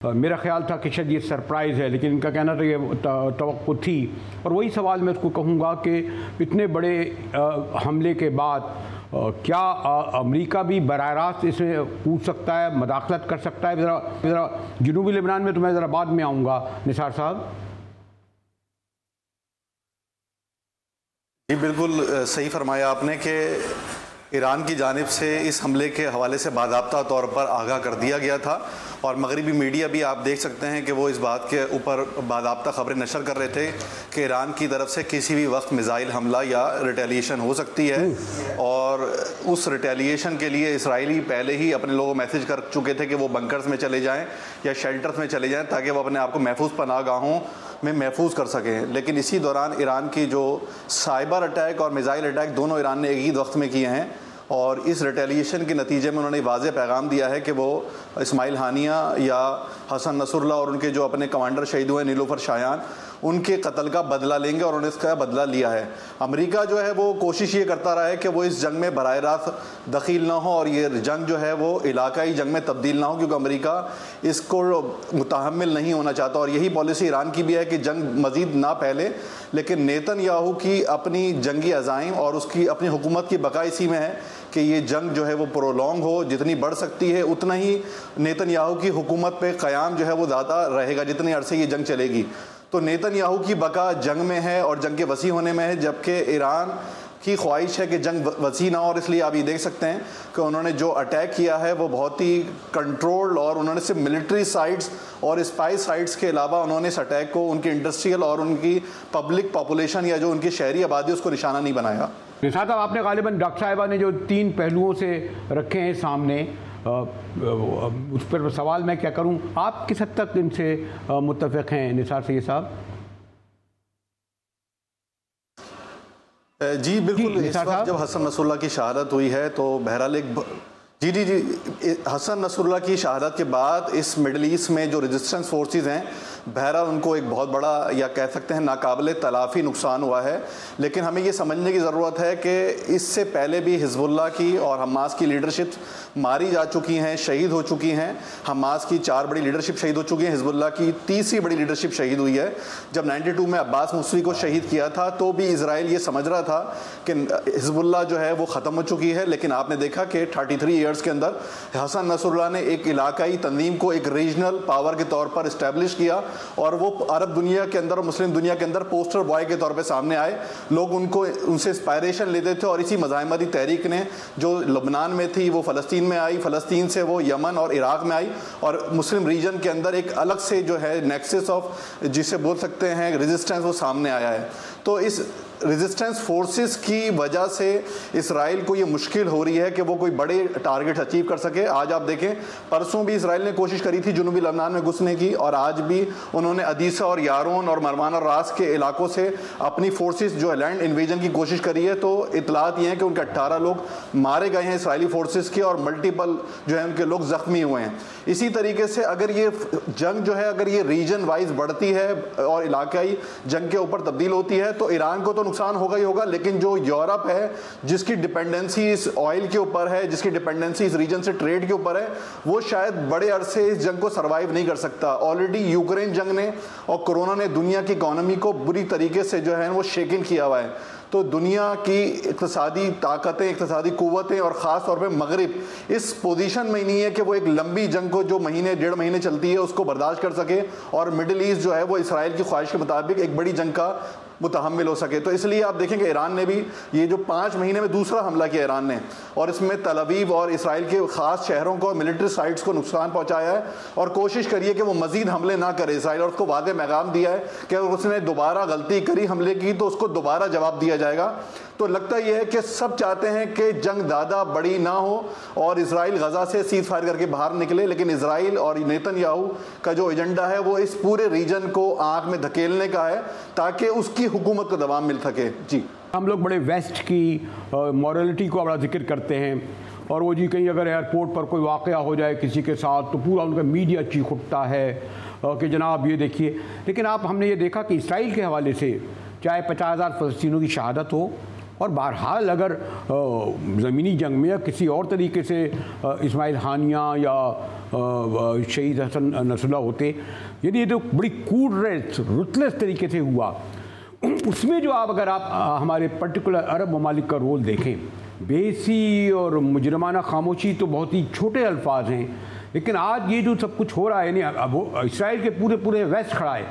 मेरा ख्याल था कि शायद ये सरप्राइज़ है, लेकिन इनका कहना था ये तवक्को थी। और वही सवाल मैं उसको कहूँगा कि इतने बड़े हमले के बाद क्या अमेरिका भी बराह रास्त इसे पूछ सकता है, मदाखलत कर सकता है? ज़रा जनूबी लेबनान में तो मैं ज़रा बाद में आऊँगा निसार साहब। जी बिल्कुल सही फरमाया आपने कि ईरान की जानिब से इस हमले के हवाले से बाज़ाब्ता तौर पर आगाह कर दिया गया था और मगरबी मीडिया भी आप देख सकते हैं कि वो इस बात के ऊपर बाज़ाब्ता खबरें नशर कर रहे थे कि ईरान की तरफ से किसी भी वक्त मिसाइल हमला या रिटेलिएशन हो सकती है। और उस रिटेलिएशन के लिए इसराइली पहले ही अपने लोगों को मैसेज कर चुके थे कि वो बंकर्स में चले जाएँ या शेल्टर्स में चले जाएँ ताकि वो अपने आप को महफूज पनाहगाहों में महफूज कर सकें। लेकिन इसी दौरान ईरान की जो साइबर अटैक और मिसाइल अटैक दोनों ईरान ने एक ही वक्त में किए हैं और इस रिटेलिएशन के नतीजे में उन्होंने वाज़ेह पैगाम दिया है कि वो इस्माइल हानिया या हसन नसरुल्लाह और उनके जो अपने कमांडर शहीद हुए नीलूफर शायान उनके कत्ल का बदला लेंगे और उन्होंने इसका बदला लिया है। अमेरिका जो है वो कोशिश ये करता रहा है कि वो इस जंग में बराह रास्त दखील ना हो और ये जंग जो है वो इलाकाई जंग में तब्दील ना हो, क्योंकि अमेरिका इसको मुतहम्मिल नहीं होना चाहता और यही पॉलिसी ईरान की भी है कि जंग मज़ीद ना फैले। लेकिन नेतन्याहू की अपनी जंगी अज़ाइम और उसकी अपनी हुकूमत की बका इसी में है कि ये जंग जो है वो प्रोलॉन्ग हो, जितनी बढ़ सकती है उतना ही नेतन्याहू की हुकूमत पे क़याम जो है वो ज़्यादा रहेगा जितने अरसे ये जंग चलेगी। तो नेतन्याहू की बका जंग में है और जंग के वसी होने में है, जबकि ईरान की ख्वाहिश है कि जंग वसी ना हो। और इसलिए आप ये देख सकते हैं कि उन्होंने जो अटैक किया है वो बहुत ही कंट्रोल्ड और उन्होंने सिर्फ मिलिट्री साइट्स और स्पाई साइट्स के अलावा उन्होंने इस अटैक को उनकी इंडस्ट्रियल और उनकी पब्लिक पॉपुलेशन या जो उनकी शहरी आबादी उसको निशाना नहीं बनाया। साहब आपने गालिबन डॉक्टर साहिबा ने जो 3 पहलुओं से रखे हैं सामने, उस पर सवाल मैं क्या करूं, आप किस हद तक इनसे मुत्तफ़िक़ हैं निसार सैयद साहब? जी बिल्कुल, इस वक्त जब हसन नसरुल्लाह की शहादत हुई है तो बहरहाल एक जी हसन नसरुल्लाह की शहादत के बाद इस मिडल ईस्ट में जो रेजिस्टेंस फोर्सेस हैं बहरहाल उनको एक बहुत बड़ा या कह सकते हैं नाकाबिले तलाफ़ी नुकसान हुआ है। लेकिन हमें ये समझने की ज़रूरत है कि इससे पहले भी हिज़्बुल्लाह की और हमास की लीडरशिप मारी जा चुकी हैं, शहीद हो चुकी हैं। हमास की 4 बड़ी लीडरशिप शहीद हो चुकी हैं, हिज़्बुल्लाह की तीसरी बड़ी लीडरशिप शहीद हुई है। जब 92 में अब्बास मुस्वी को शहीद किया था तो भी इजराइल ये समझ रहा था कि हिज़्बुल्लाह जो है वो ख़त्म हो चुकी है, लेकिन आपने देखा कि 33 ईयर्स के अंदर हसन नसरुल्लाह ने एक इलाकाई तंजीम को एक रीजनल पावर के तौर पर इस्टेब्लिश किया और वो अरब दुनिया के अंदर और मुस्लिम दुनिया के अंदर पोस्टर बॉय के तौर पे सामने आए। लोग उनसे इंस्पायरेशन लेते थे और इसी मज़ाहमती तहरीक ने जो लबनान में थी वो फ़लस्तीन में आई, फ़लस्तीन से वो यमन और इराक़ में आई और मुस्लिम रीजन के अंदर एक अलग से जो है नेक्सस ऑफ जिसे बोल सकते हैं रेजिस्टेंस वो सामने आया है। तो इस रेजिस्टेंस फोर्सेस की वजह से इसराइल को ये मुश्किल हो रही है कि वो कोई बड़े टारगेट अचीव कर सके। आज आप देखें, परसों भी इसराइल ने कोशिश करी थी जनूबी लबनान में घुसने की और आज भी उन्होंने अदीसा और यारोन और मरमान और रास के इलाकों से अपनी फोर्सेस जो है लैंड इन्वेजन की कोशिश करी है। तो इतलात ये हैं कि उनके 18 लोग मारे गए हैं इसराइली फोर्सेस के और मल्टीपल जो है उनके लोग ज़ख्मी हुए हैं। इसी तरीके से अगर ये जंग जो है अगर ये रीजन वाइज बढ़ती है और इलाकाई जंग के ऊपर तब्दील होती है तो ईरान को तो नुकसान होगा ही होगा, लेकिन जो यूरोप है जिसकी डिपेंडेंसी इस ऑयल के ऊपर है, जिसकी डिपेंडेंसी इस रीजन से ट्रेड के ऊपर है, वो शायद बड़े अरसे इस जंग को सर्वाइव नहीं कर सकता। ऑलरेडी यूक्रेन जंग ने और कोरोना ने दुनिया की इकोनॉमी को बुरी तरीके से जो है वो शेक इन किया हुआ है। तो दुनिया की इक़्तिसादी ताकतें, इक़्तिसादी क़ुव्वतें और ख़ास तौर पे मगरिब इस पोजीशन में ही नहीं है कि वो एक लंबी जंग को जो महीने 1.5 महीने चलती है उसको बर्दाश्त कर सके और मिडिल ईस्ट जो है वो इसराइल की ख्वाहिश के मुताबिक एक बड़ी जंग का मुतहम्मिल हो सके। तो इसलिए आप देखेंगे ईरान ने भी ये जो 5 महीने में दूसरा हमला किया ईरान ने और इसमें तल अवीव और इसराइल के ख़ास शहरों को, मिलिट्री साइट्स को नुकसान पहुंचाया है और कोशिश करिए कि वो मज़ीद हमले ना करे इसराइल और उसको वादे पैगाम दिया है कि अगर उसने दोबारा गलती करी हमले की तो उसको दोबारा जवाब दिया जाएगा। तो लगता यह है कि सब चाहते हैं कि जंग ज़्यादा बड़ी ना हो और इसराइल गज़ा से सीज़ फायर करके बाहर निकले, लेकिन इसराइल और नेतन्याहू का जो एजेंडा है वो इस पूरे रीजन को आँख में धकेलने का है ताकि उसकी हुकूमत को दबाव मिल सके। जी, हम लोग बड़े वेस्ट की मॉरलिटी को बड़ा जिक्र करते हैं और वो जी कहीं अगर एयरपोर्ट पर कोई वाक़या हो जाए किसी के साथ तो पूरा उनका मीडिया चीख उठता है कि जनाब ये देखिए। लेकिन हमने ये देखा कि इसराइल के हवाले से चाहे 50,000 फ़लस्तीनियों की शहादत हो और बहरहाल अगर ज़मीनी जंग में या किसी और तरीके से इस्माइल हानिया या शहीद हसन नसरुल्लाह होते, यानी ये तो बड़ी रुतलेस तरीके से हुआ। उसमें जो अगर आप हमारे पर्टिकुलर अरब ममालिक का रोल देखें, बेसी और मुजरमाना खामोशी तो बहुत ही छोटे अल्फाज हैं, लेकिन आज ये जो सब कुछ हो रहा है, यानी अब वो इसराइल के पूरे वेस्ट खड़ा है,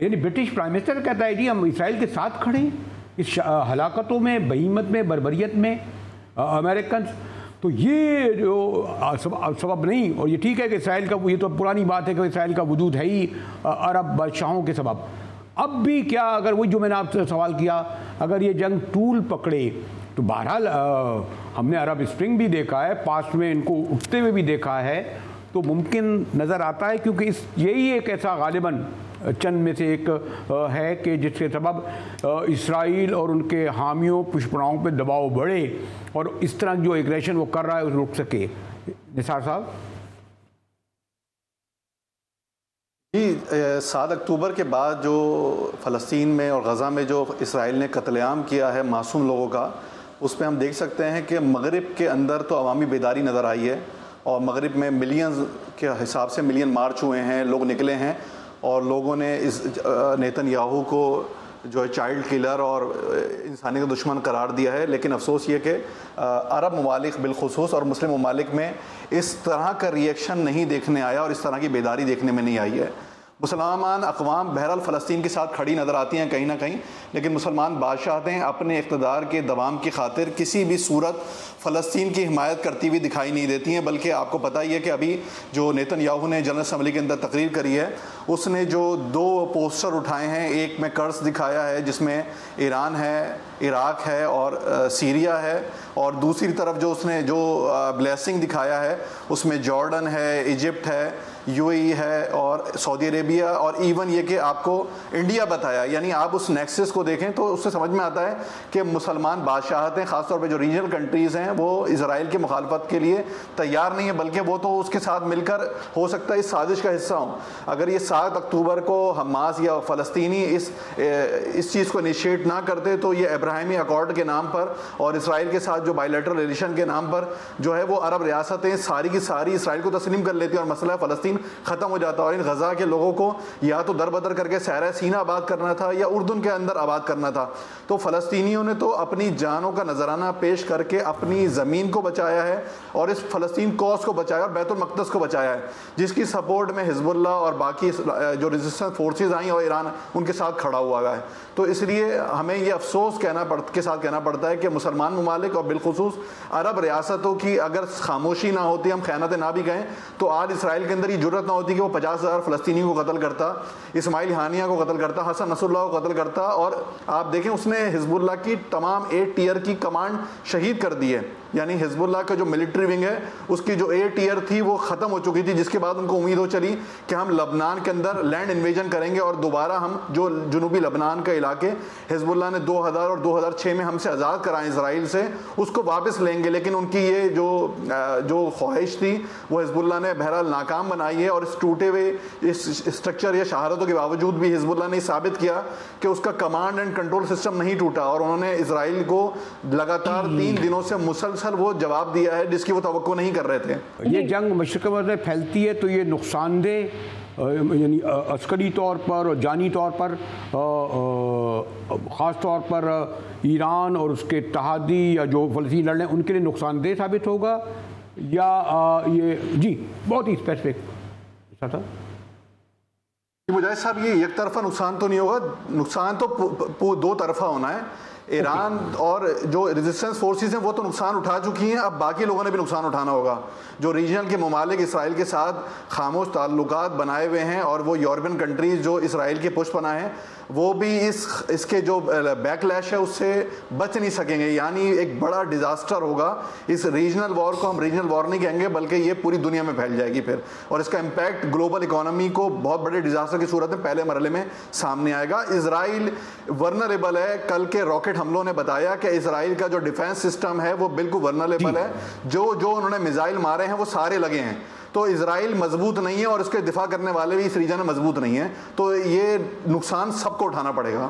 यानी ब्रिटिश प्राइम मिनिस्टर कहता है जी हम इसराइल के साथ खड़े हैं इस हलाकतों में, बहीमत में, बर्बरियत में, अमेरिकन। तो ये जो सबब नहीं, और ये ठीक है कि इसराइल का, ये तो पुरानी बात है कि इसराइल का वजूद है ही अरब बादशाहों के सबब। अब भी क्या, अगर वही जो मैंने आपसे सवाल किया, अगर ये जंग टूल पकड़े तो बहरहाल हमने अरब स्प्रिंग भी देखा है, पास्ट में इनको उठते हुए भी देखा है, तो मुमकिन नज़र आता है, क्योंकि यही एक ऐसा गालिबन चंद में से एक है कि जिसके सबब इसराइल और उनके हामियों पुष्पनाओं पे दबाव बढ़े और इस तरह जो एग्रेशन वो कर रहा है रुक सके। निसार साहब जी, 7 अक्टूबर के बाद जो फ़लस्तीन में और गज़ा में जो इसराइल ने कत्लेआम किया है मासूम लोगों का, उस पर हम देख सकते हैं कि मगरिब के अंदर तो अवामी बेदारी नज़र आई है, और मगरिब में मिलियंस के हिसाब से मिलियन मार्च हुए हैं, लोग निकले हैं और लोगों ने इस नेतन्याहू को जो है चाइल्ड किलर और इंसानी का दुश्मन करार दिया है। लेकिन अफसोस ये कि अरब ममालिक बिलखुसूस और मुस्लिम ममालिक में इस तरह का रिएक्शन नहीं देखने आया और इस तरह की बेदारी देखने में नहीं आई है। मुसलमान अक़वाम बहरहाल फ़लस्तीन के साथ खड़ी नज़र आती हैं कहीं ना कहीं, लेकिन मुसलमान बादशाहें अपने इक़्तिदार के दवाम की खातिर किसी भी सूरत फ़लस्तीन की हिमायत करती हुई दिखाई नहीं देती हैं। बल्कि आपको पता ही है कि अभी जो नेतन्याहू ने जनरल असम्बली के अंदर तकरीर करी है, उसने जो 2 पोस्टर उठाए हैं, एक में कर्ज दिखाया है जिसमें ईरान है, इराक है और सीरिया है, और दूसरी तरफ जो उसने जो ब्लेसिंग दिखाया है उसमें जॉर्डन है, इजिप्ट है, यूएई है और सऊदी अरेबिया, और इवन ये कि आपको इंडिया बताया। यानी आप उस नेक्सस को देखें तो उससे समझ में आता है कि मुसलमान बादशाहतें, ख़ासतौर पे जो रीजनल कंट्रीज़ हैं, वो इजराइल की मुखालफत के लिए तैयार नहीं है, बल्कि वो तो उसके साथ मिलकर हो सकता है इस साजिश का हिस्सा हों। अगर ये 7 अक्टूबर को हमास या फ़लस्तीनी इस चीज़ को इनिशिएट ना करते तो ये अब्राहमी अकॉर्ड के नाम पर और इसराइल के साथ जो बायलैटरल रिलेशन के नाम पर जो है वो अरब रियासतें सारी की सारी इसराइल को तस्लीम कर लेती और मसला फ़लस्तीन ख़त्म हो जाता। और इन गज़ा के लोगों को या तो दरबदर करके सहरा सीना आबाद करना था या उर्दून के अंदर आबाद करना था। तो फ़लस्तीनियों ने तो अपनी जानों का नजराना पेश करके अपनी ज़मीन को बचाया है और इस फ़लस्तीन कॉज को बचाया और बैतुल मक़दस को बचाया है, जिसकी सपोर्ट में हिज़्बुल्लाह और बाकी जो रेजिस्टेंस फोर्सेज आई और ईरान उनके साथ खड़ा हुआ है। तो इसलिए हमें ये अफसोस के साथ कहना पड़ता है कि मुसलमान ममालिक और बिलखुसूस अरब रियासतों की अगर खामोशी ना होती, हम खयानतें ना भी कहें, तो आज इसराइल के अंदर ये जुर्रत ना होती कि वो 50,000 फ़लस्तीनी को कत्ल करता, इस्माइल हानिया को कत्ल करता, हसन नसरुल्लाह को कत्ल करता। और आप देखें उसने हिज़्बुल्लाह की तमाम 8 टियर की कमांड शहीद कर दी है। यानी हिज़्बुल्लाह का जो मिलिट्री विंग है उसकी जो 8 टियर थी वो ख़त्म हो चुकी थी, जिसके बाद उनको उम्मीद हो चली कि हम लबनान के अंदर लैंड इन्वेजन करेंगे और दोबारा हम जो जुनूबी लबनान का इलाके हिज़्बुल्लाह ने 2000 और 2006 में हमसे आज़ाद कराए इसराइल से, उसको वापस लेंगे। लेकिन उनकी ये जो ख्वाहिश थी वो हिज़्बुल्लाह ने बहरहाल नाकाम बनाई है। और इस टूटे हुए इस स्ट्रक्चर या शहादतों के बावजूद भी हिज़्बुल्लाह ने साबित किया कि उसका कमांड एंड कंट्रोल सिस्टम नहीं टूटा और उन्होंने इसराइल को लगातार 3 दिनों से मुसलसल वो जवाब दिया है जिसकी वो तवक्को नहीं कर रहे थे। ये जंग मशरिक़ में फैलती है तो ये नुकसानदेह यानी अस्करी तौर पर और जानी तौर पर ख़ास तौर पर ईरान और उसके इत्तेहादी या जो फ़लस्तीन लड़ रहे हैं उनके लिए नुकसानदेह साबित होगा या ये जी बहुत ही स्पेसिफिक था। मुजाहिद साहब, ये एक तरफा नुकसान तो नहीं होगा, नुकसान तो 2 तरफा होना है। ईरान और जो रेजिस्टेंस फोर्सेस हैं वो तो नुकसान उठा चुकी हैं, अब बाकी लोगों ने भी नुकसान उठाना होगा। जो रीजनल के ममालिक इसराइल के साथ खामोश ताल्लुकात बनाए हुए हैं और वो यूरोपियन कंट्रीज़ जो इसराइल के पुष्पना हैं वो भी इसके जो बैकलैश है उससे बच नहीं सकेंगे। यानी एक बड़ा डिज़ास्टर होगा। इस रीजनल वॉर को हम रीजनल वॉर नहीं कहेंगे बल्कि ये पूरी दुनिया में फैल जाएगी फिर, और इसका इम्पैक्ट ग्लोबल इकोनॉमी को बहुत बड़े डिज़ास्टर की सूरत में पहले मरहले में सामने आएगा। इसराइल वर्नरेबल है। कल के रॉकेट हमलों ने बताया कि इसराइल का जो डिफेंस सिस्टम है वो बिल्कुल वर्नरेबल है। जो उन्होंने मिसाइल मारे हैं वो सारे लगे हैं। तो इजराइल मजबूत नहीं है और उसके दिफा करने वाले भी इस रीजन में मजबूत नहीं है। तो ये नुकसान सबको उठाना पड़ेगा।